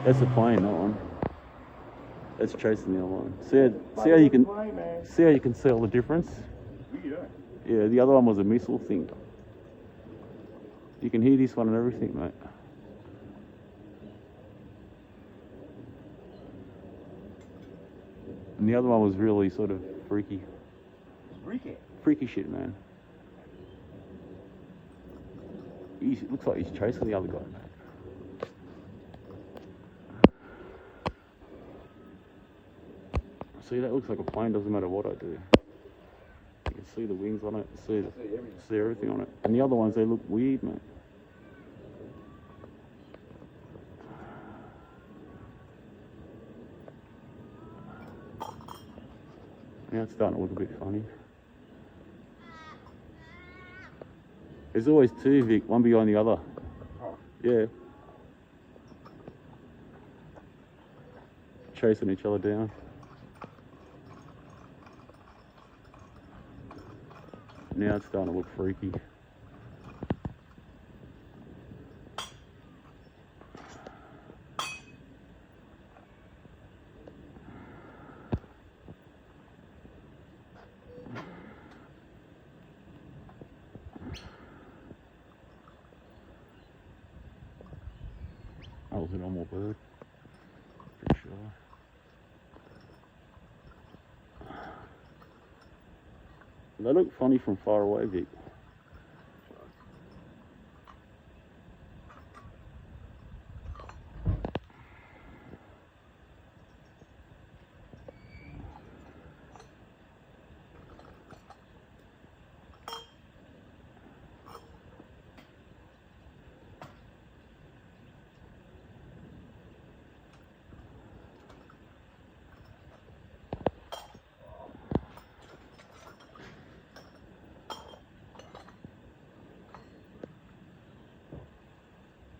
That's a plane, that one. That's chasing the other one. See how you can see all the difference? Yeah. Yeah, the other one was a missile thing. You can hear this one and everything, mate. And the other one was really sort of freaky. Freaky shit, man. He looks like he's chasing the other guy, mate. See, that looks like a plane, doesn't matter what I do. You can see the wings on it, see everything on it. And the other ones, they look weird, mate. Now it's starting to look a bit funny. There's always two, Vic, one behind the other. Oh. Yeah. Chasing each other down. Now it's starting to look freaky. That was a normal bird, pretty sure. They look funny from far away, Vic.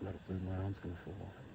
Let it move my arms gonna fall off.